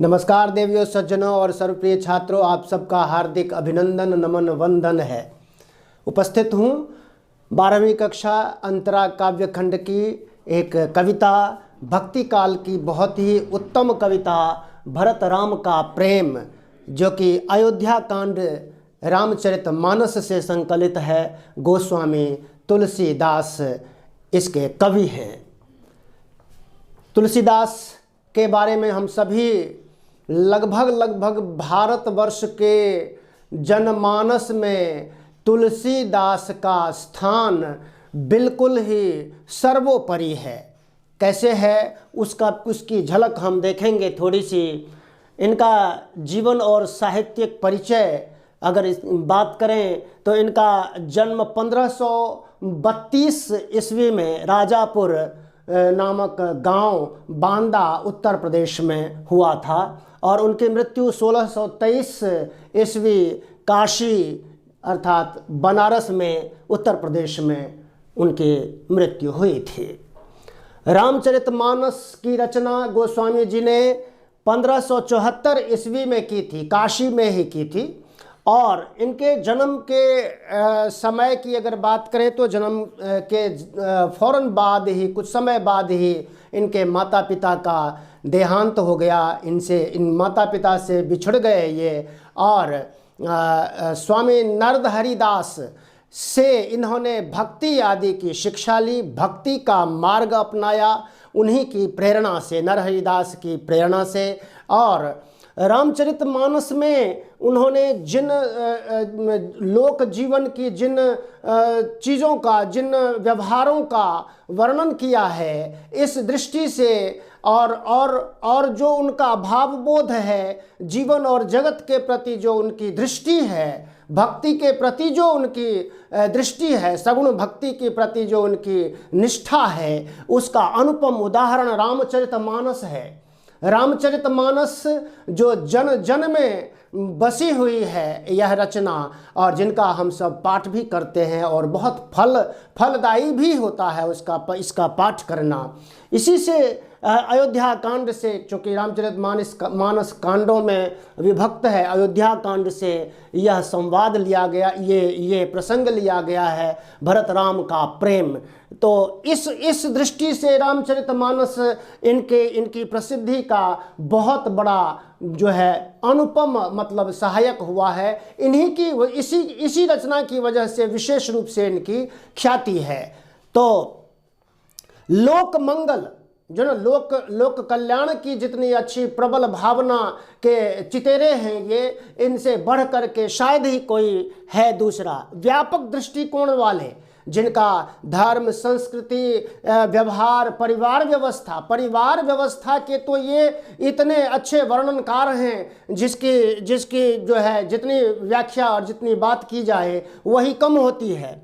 नमस्कार देवियों, सज्जनों और सर्वप्रिय छात्रों, आप सबका हार्दिक अभिनंदन, नमन, वंदन है। उपस्थित हूँ 12वीं कक्षा अंतरा काव्य खंड की एक कविता, भक्ति काल की बहुत ही उत्तम कविता भरत राम का प्रेम, जो कि अयोध्या कांड रामचरितमानस से संकलित है। गोस्वामी तुलसीदास इसके कवि हैं। तुलसीदास के बारे में हम सभी लगभग भारतवर्ष के जनमानस में तुलसीदास का स्थान बिल्कुल ही सर्वोपरि है। कैसे है उसकी झलक हम देखेंगे थोड़ी सी। इनका जीवन और साहित्यिक परिचय अगर बात करें तो इनका जन्म 1532 ईस्वी में राजापुर नामक गांव बांदा उत्तर प्रदेश में हुआ था और उनकी मृत्यु 1623 ईस्वी काशी अर्थात बनारस में उत्तर प्रदेश में उनकी मृत्यु हुई थी। रामचरितमानस की रचना गोस्वामी जी ने 1574 ईस्वी में की थी, काशी में ही की थी। और इनके जन्म के समय की अगर बात करें तो जन्म के फौरन बाद ही, कुछ समय बाद ही इनके माता पिता का देहांत हो गया। इन माता पिता से बिछड़ गए ये, और स्वामी नरहरिदास से इन्होंने भक्ति आदि की शिक्षा ली, भक्ति का मार्ग अपनाया उन्हीं की प्रेरणा से, नरहरिदास की प्रेरणा से। और रामचरितमानस में उन्होंने जिन लोक जीवन की जिन चीज़ों का, जिन व्यवहारों का वर्णन किया है, इस दृष्टि से और जो उनका भावबोध है, जीवन और जगत के प्रति जो उनकी दृष्टि है, भक्ति के प्रति जो उनकी दृष्टि है, सगुण भक्ति के प्रति जो उनकी निष्ठा है, उसका अनुपम उदाहरण रामचरितमानस है। रामचरितमानस जो जन जन में बसी हुई है यह रचना, और जिनका हम सब पाठ भी करते हैं और बहुत फलदायी भी होता है इसका पाठ करना। इसी से अयोध्या कांड से, चूँकि रामचरितमानस कांडों में विभक्त है, अयोध्या कांड से यह संवाद लिया गया, ये प्रसंग लिया गया है, भरत राम का प्रेम। तो इस दृष्टि से रामचरितमानस इनकी प्रसिद्धि का बहुत बड़ा जो है अनुपम मतलब सहायक हुआ है। इन्हीं की इसी रचना की वजह से विशेष रूप से इनकी ख्याति है। तो लोक मंगल जो ना लोक कल्याण की जितनी अच्छी प्रबल भावना के चितेरे हैं ये, इनसे बढ़ कर के शायद ही कोई है दूसरा। व्यापक दृष्टिकोण वाले, जिनका धर्म, संस्कृति, व्यवहार, परिवार व्यवस्था के तो ये इतने अच्छे वर्णनकार हैं जिसकी जो है जितनी व्याख्या और जितनी बात की जाए वही कम होती है।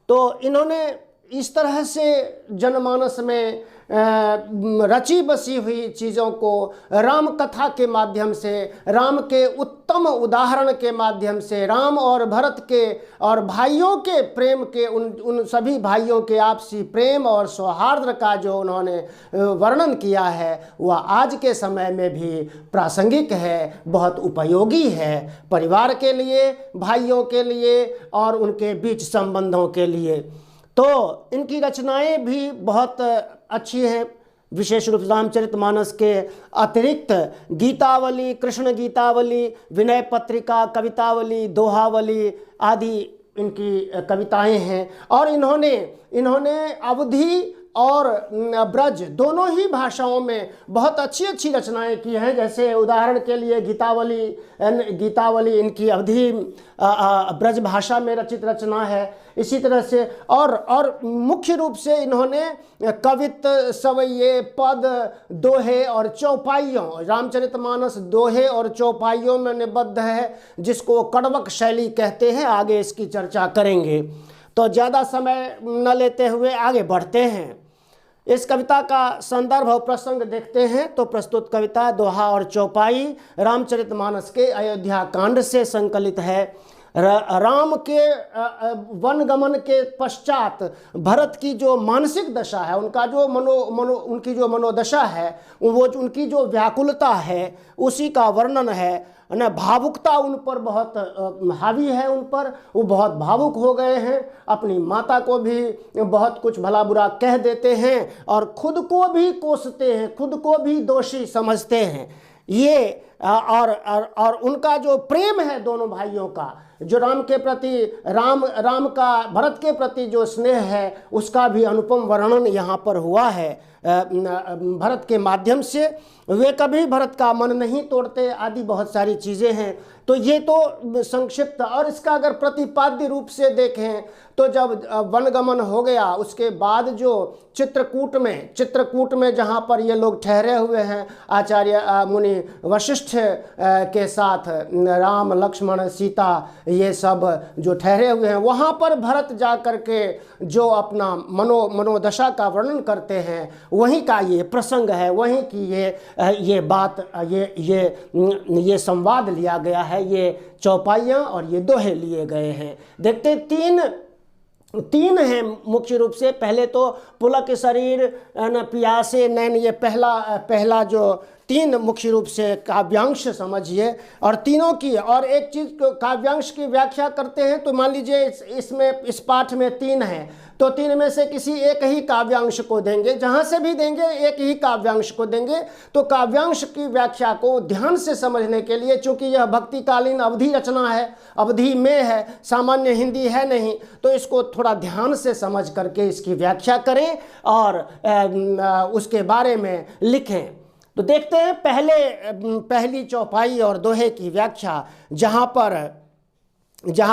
तो इन्होंने इस तरह से जनमानस में रची बसी हुई चीज़ों को राम कथा के माध्यम से, राम के उत्तम उदाहरण के माध्यम से, राम और भरत के और भाइयों के प्रेम के, उन सभी भाइयों के आपसी प्रेम और सौहार्द का जो उन्होंने वर्णन किया है वह आज के समय में भी प्रासंगिक है, बहुत उपयोगी है परिवार के लिए, भाइयों के लिए और उनके बीच संबंधों के लिए। तो इनकी रचनाएं भी बहुत अच्छी हैं। विशेष रूप से रामचरितमानस के अतिरिक्त गीतावली, कृष्ण गीतावली, विनय पत्रिका, कवितावली, दोहावली आदि इनकी कविताएं हैं। और इन्होंने अवधी और ब्रज दोनों ही भाषाओं में बहुत अच्छी रचनाएं की हैं। जैसे उदाहरण के लिए गीतावली इनकी अवधी ब्रज भाषा में रचित रचना है। इसी तरह से और मुख्य रूप से इन्होंने कवित, सवैये, पद, दोहे और चौपाइयों, रामचरितमानस दोहे और चौपाइयों में निबद्ध है, जिसको कड़वक शैली कहते हैं। आगे इसकी चर्चा करेंगे। तो ज़्यादा समय न लेते हुए आगे बढ़ते हैं। इस कविता का संदर्भ और प्रसंग देखते हैं तो प्रस्तुत कविता दोहा और चौपाई रामचरितमानस के अयोध्या कांड से संकलित है। राम के वनगमन के पश्चात भरत की जो मानसिक दशा है, उनका जो उनकी जो मनोदशा है, वो उनकी जो व्याकुलता है, उसी का वर्णन है ना। भावुकता उन पर बहुत हावी है, उन पर वो बहुत भावुक हो गए हैं, अपनी माता को भी बहुत कुछ भला बुरा कह देते हैं और खुद को भी कोसते हैं, खुद को भी दोषी समझते हैं। ये और उनका जो प्रेम है दोनों भाइयों का, जो राम के प्रति राम का भरत के प्रति जो स्नेह है, उसका भी अनुपम वर्णन यहाँ पर हुआ है भरत के माध्यम से। वे कभी भरत का मन नहीं तोड़ते आदि बहुत सारी चीज़ें हैं। तो ये तो संक्षिप्त। और इसका अगर प्रतिपाद्य रूप से देखें तो जब वनगमन हो गया उसके बाद जो चित्रकूट में जहाँ पर ये लोग ठहरे हुए हैं आचार्य मुनि वशिष्ठ के साथ, राम लक्ष्मण सीता ये सब जो ठहरे हुए हैं, वहाँ पर भरत जा कर के जो अपना मनोदशा का वर्णन करते हैं, वहीं का ये प्रसंग है, वहीं की ये बात, ये संवाद लिया गया है, ये चौपाइयाँ और ये दोहे लिए गए हैं। देखते तीन हैं मुख्य रूप से। पहले तो पुलक शरीर न पियासे नैन, ये पहला जो तीन मुख्य रूप से काव्यांश समझिए। और तीनों की और एक चीज़ काव्यांश की व्याख्या करते हैं तो मान लीजिए इसमें इस पाठ में तीन हैं, तो तीन में से किसी एक ही काव्यांश को देंगे, जहाँ से भी देंगे एक ही काव्यांश को देंगे। तो काव्यांश की व्याख्या को ध्यान से समझने के लिए, चूँकि यह भक्तिकालीन अवधि रचना है, अवधि में है, सामान्य हिंदी है नहीं, तो इसको थोड़ा ध्यान से समझ करके इसकी व्याख्या करें और उसके बारे में लिखें। तो देखते हैं पहली चौपाई और दोहे की व्याख्या, जहाँ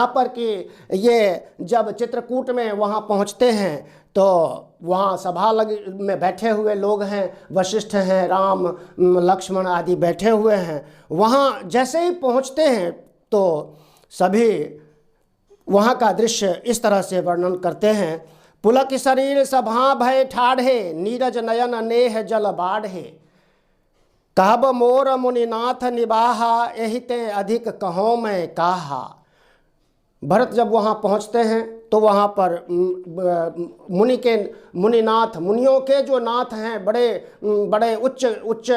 पर कि ये जब चित्रकूट में वहाँ पहुँचते हैं तो वहाँ सभा में बैठे हुए लोग हैं, वशिष्ठ हैं, राम लक्ष्मण आदि बैठे हुए हैं। वहाँ जैसे ही पहुँचते हैं तो सभी वहाँ का दृश्य इस तरह से वर्णन करते हैं। पुलक शरीर सभा भय ठाढ़े, नीरज नयन नेह जल बाढ़े, कहब मोर मुनिनाथ निबाहा, एहि ते अधिक कहो मैं काहा। भरत जब वहाँ पहुँचते हैं तो वहाँ पर मुनियों के जो नाथ हैं, बड़े उच्च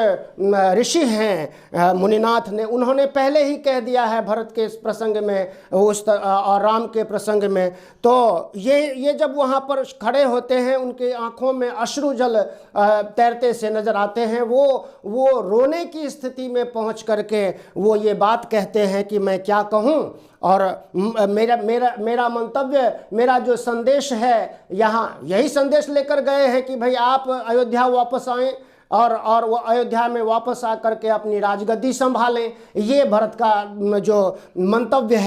ऋषि हैं मुनिनाथ ने, उन्होंने पहले ही कह दिया है भरत के इस प्रसंग में और राम के प्रसंग में। तो ये जब वहाँ पर खड़े होते हैं, उनके आँखों में अश्रु जल तैरते से नज़र आते हैं। वो रोने की स्थिति में पहुँच करके वो ये बात कहते हैं कि मैं क्या कहूँ, और मेरा मंतव्य, मेरा जो संदेश है, यहाँ यही संदेश लेकर गए हैं कि भाई आप अयोध्या वापस आएँ और वो अयोध्या में वापस आकर के अपनी राजगद्दी संभालें। ये भरत का जो मंतव्य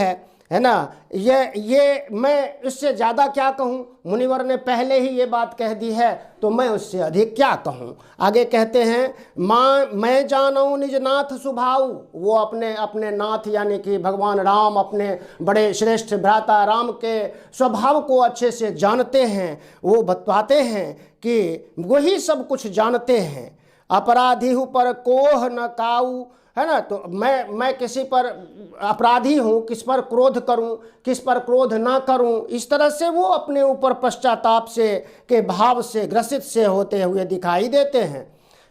है ना। ये मैं इससे ज़्यादा क्या कहूँ, मुनिवर ने पहले ही ये बात कह दी है तो मैं उससे अधिक क्या कहूँ। आगे कहते हैं, मैं जानूँ निज नाथ सुभाऊ, वो अपने नाथ यानी कि भगवान राम, अपने बड़े श्रेष्ठ भ्राता राम के स्वभाव को अच्छे से जानते हैं। वो बताते हैं कि वही सब कुछ जानते हैं। अपराधी पर कोह न काऊ, है ना। तो मैं किसी पर अपराधी हूँ, किस पर क्रोध करूँ, किस पर क्रोध ना करूँ, इस तरह से वो अपने ऊपर पश्चाताप के भाव से ग्रसित से होते हुए दिखाई देते हैं।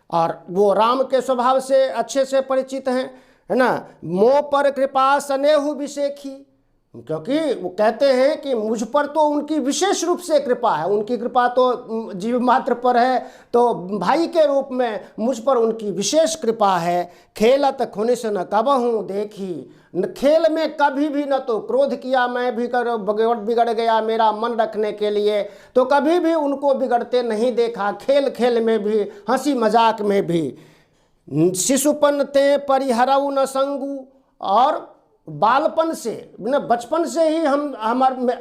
और वो राम के स्वभाव से अच्छे से परिचित हैं, है ना। मोह पर कृपा स्नेहु विशेखी, क्योंकि वो कहते हैं कि मुझ पर तो उनकी विशेष रूप से कृपा है, उनकी कृपा तो जीव मात्र पर है, तो भाई के रूप में मुझ पर उनकी विशेष कृपा है। खेलत खुनिस न कबहूँ देखी, खेल में कभी भी न तो क्रोध किया, मैं भी बिगड़ गया मेरा मन रखने के लिए, तो कभी भी उनको बिगड़ते नहीं देखा। खेल में भी, हंसी मजाक में भी। शिशुपन ते परिहरऊ न संगू, और बालपन से, बचपन से ही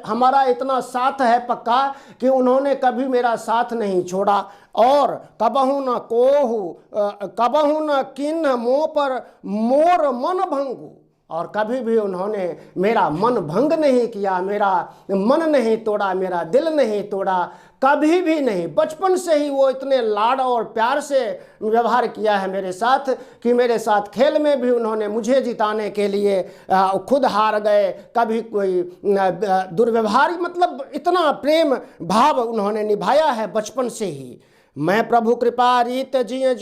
हमारा इतना साथ है पक्का कि उन्होंने कभी मेरा साथ नहीं छोड़ा। और कबहू न कोहू, कबहू न किन्ह मोह पर मोर मन भंगू, और कभी भी उन्होंने मेरा मन भंग नहीं किया, मेरा मन नहीं तोड़ा, मेरा दिल नहीं तोड़ा। कभी भी नहीं। बचपन से ही वो इतने लाड और प्यार से व्यवहार किया है मेरे साथ कि मेरे साथ खेल में भी उन्होंने मुझे जिताने के लिए खुद हार गए, कभी कोई दुर्व्यवहार, मतलब इतना प्रेम भाव उन्होंने निभाया है बचपन से ही। मैं प्रभु कृपा रीत जिय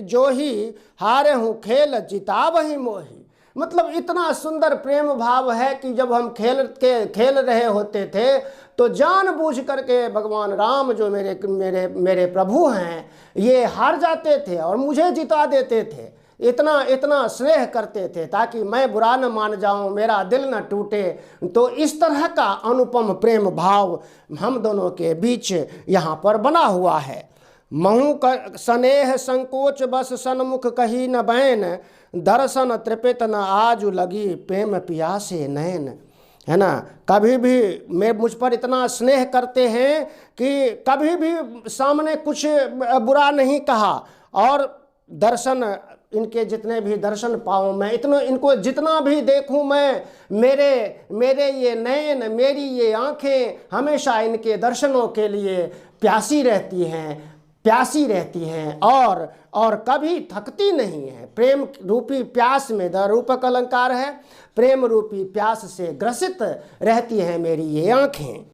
जो ही हारे हूँ खेल जिता वही मोही। मतलब इतना सुंदर प्रेम भाव है कि जब हम खेल रहे होते थे तो जानबूझ करके भगवान राम जो मेरे मेरे मेरे प्रभु हैं, ये हार जाते थे और मुझे जिता देते थे। इतना इतना स्नेह करते थे ताकि मैं बुरा न मान जाऊं, मेरा दिल न टूटे। तो इस तरह का अनुपम प्रेम भाव हम दोनों के बीच यहाँ पर बना हुआ है। महु का स्नेह संकोच बस सन्मुख कही न बैन, दर्शन तृपित न आजु लगी प्रेम पियासे नैन। है ना, कभी भी मुझ पर इतना स्नेह करते हैं कि कभी भी सामने कुछ बुरा नहीं कहा, और दर्शन, इनके जितने भी दर्शन पाऊँ मैं, इनको जितना भी देखूँ मैं, मेरे ये नैन, मेरी ये आँखें हमेशा इनके दर्शनों के लिए प्यासी रहती हैं और कभी थकती नहीं है। प्रेम रूपी प्यास में, द रूपक अलंकार है, प्रेम रूपी प्यास से ग्रसित रहती हैं मेरी ये आँखें।